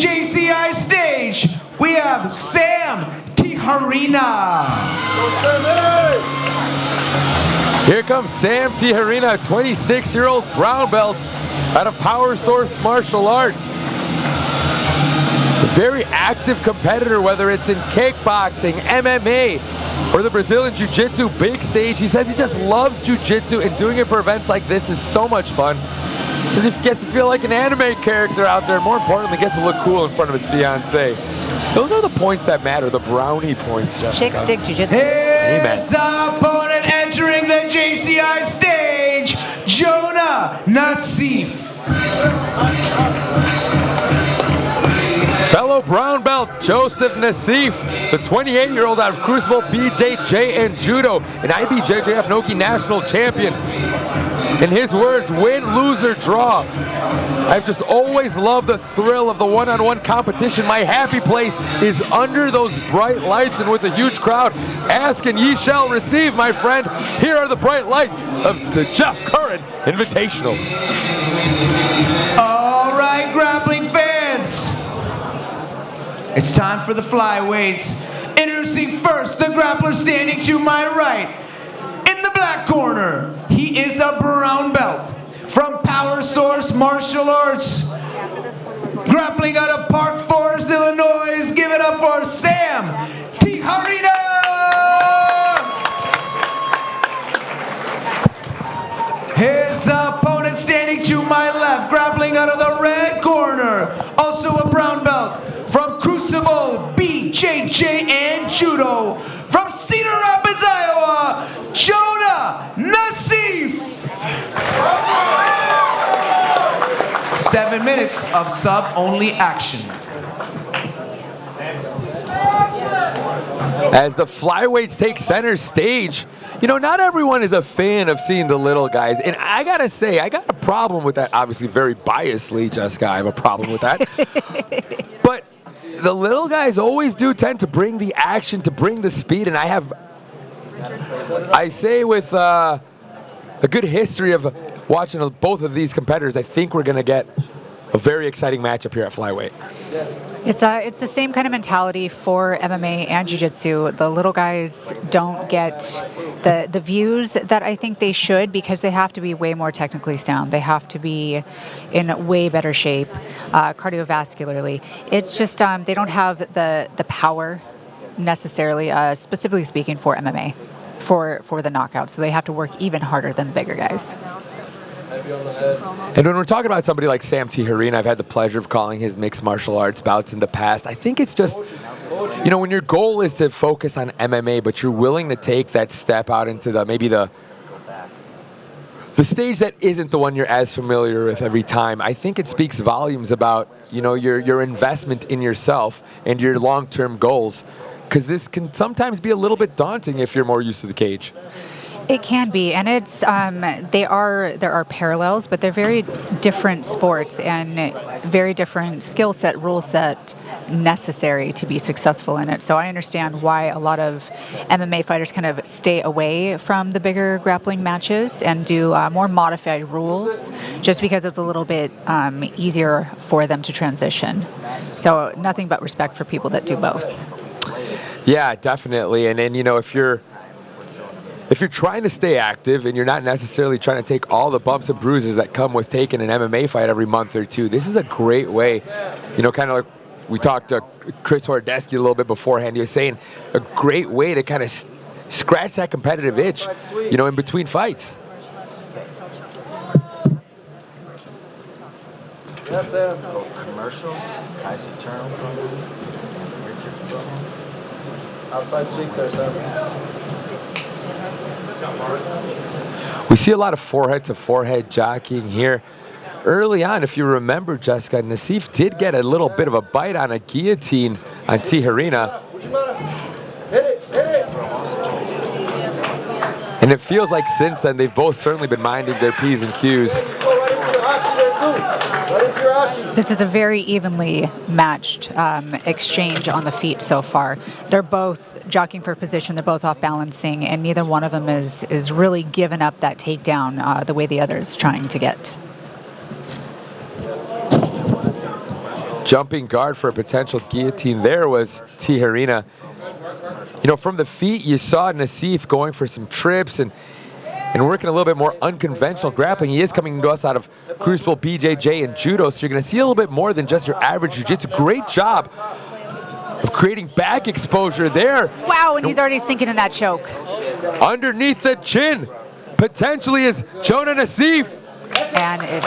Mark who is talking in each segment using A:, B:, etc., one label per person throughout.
A: JCI stage, we have Sam Tijerina.
B: Here comes Sam Tijerina, 26-year-old brown belt out of Power Source Martial Arts. A very active competitor, whether it's in kickboxing, MMA, or the Brazilian Jiu-Jitsu big stage. He says he just loves Jiu-Jitsu, and doing it for events like this is so much fun. He says he gets to feel like an anime character out there, and more importantly, gets to look cool in front of his fiancée. Those are the points that matter, the brownie points, Jessica.
C: Chicks dig Jiu-Jitsu.
A: His opponent entering the JCI stage, Johan Nassif.
B: Fellow brown belt Joseph Nassif, the 28-year-old out of Crucible BJJ and Judo, an IBJJF Noki national champion. In his words, win, lose, or draw. I've just always loved the thrill of the one-on-one competition. My happy place is under those bright lights and with a huge crowd. Ask and ye shall receive, my friend. Here are the bright lights of the Jeff Curran Invitational.
A: All right, grappling fans. It's time for the flyweights. Introducing first, the grappler standing to my right. In the black corner, he is a brown belt from Power Source Martial Arts. Grappling out of Park Forest, Illinois. Give it up for Sam Tijerina. His opponent standing to my left, grappling out of the red corner, also a brown belt from Crucible BJJ and Judo, from Cedar Rapids, Iowa, Johan Nassif. 7 minutes of sub-only action.
B: As the flyweights take center stage, you know, not everyone is a fan of seeing the little guys. And I gotta say, I got a problem with that. Obviously, very biasly, Jessica, I have a problem with that. But the little guys always do tend to bring the action, to bring the speed. And I say with a good history of watching both of these competitors, I think we're gonna get a very exciting matchup here at flyweight.
C: It's the same kind of mentality for MMA and Jiu-Jitsu. The little guys don't get the views that I think they should, because they have to be way more technically sound. They have to be in way better shape cardiovascularly. It's just they don't have the power necessarily, specifically speaking for MMA, for the knockout. So they have to work even harder than the bigger guys.
B: And when we're talking about somebody like Sam Tijerina, I've had the pleasure of calling his mixed martial arts bouts in the past. I think it's just, you know, when your goal is to focus on MMA, but you're willing to take that step out into maybe the stage that isn't the one you're as familiar with every time, I think it speaks volumes about, you know, your investment in yourself and your long-term goals, because this can sometimes be a little bit daunting if you're more used to the cage.
C: It can be, and it's there are parallels, but they're very different sports and very different skill set, rule set necessary to be successful in it. So I understand why a lot of MMA fighters kind of stay away from the bigger grappling matches and do more modified rules, just because it's a little bit easier for them to transition. So nothing but respect for people that do both.
B: Yeah, definitely. And then, you know, if you're trying to stay active and you're not necessarily trying to take all the bumps and bruises that come with taking an MMA fight every month or two, this is a great way, you know, kind of like we talked to Chris Hordesky a little bit beforehand. He was saying a great way to kind of scratch that competitive itch, you know, in between fights.
D: Commercial, Kaiser Turn, outside sweep there, sir.
B: We see a lot of forehead-to-forehead jockeying here. Early on, if you remember, Jessica, Nassif did get a little bit of a bite on a guillotine on Tijerina. And it feels like since then, they've both certainly been minding their P's and Q's.
C: This is a very evenly matched exchange on the feet so far. They're both jockeying for position, they're both off balancing, and neither one of them is really giving up that takedown the way the other is trying to get.
B: jumping guard for a potential guillotine there was Tijerina. You know, from the feet, you saw Nassif going for some trips and working a little bit more unconventional grappling. He is coming to us out of Crucible, BJJ, and Judo, so you're going to see a little bit more than just your average jiu-jitsu. Great job of creating back exposure there.
C: Wow, and he's already sinking in that choke.
B: Underneath the chin, potentially is Johan Nassif.
C: And it's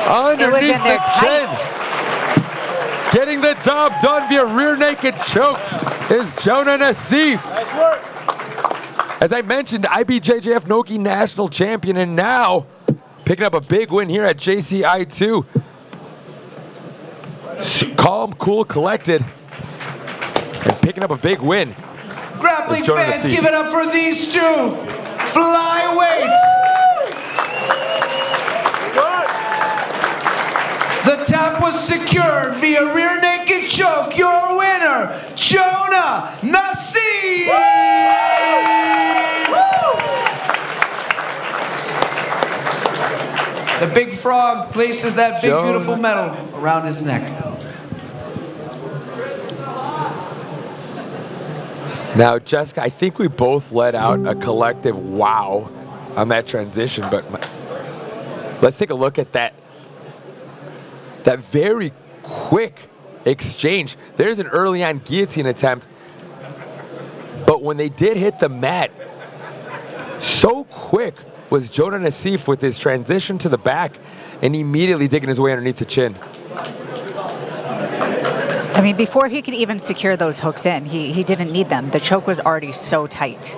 B: Underneath
C: in there
B: the
C: tight.
B: chin. Getting the job done via rear naked choke is Johan Nassif.
D: Nice work.
B: As I mentioned, IBJJF Nogi National Champion, and now picking up a big win here at JCI 2. Calm, cool, collected, and picking up a big win.
A: Grappling
B: Johan
A: fans,
B: Nassif.
A: give it up for these two flyweights. The tap was secured via rear naked choke. Your winner, Johan Nassif. The big frog places that big,
B: Johan.
A: beautiful medal around his neck.
B: Now, Jessica, I think we both let out a collective wow on that transition, but let's take a look at that very quick exchange. There's an early on guillotine attempt, but when they did hit the mat, so quick was Johan Nassif with his transition to the back and immediately digging his way underneath the chin.
C: I mean, before he could even secure those hooks in, he didn't need them. The choke was already so tight.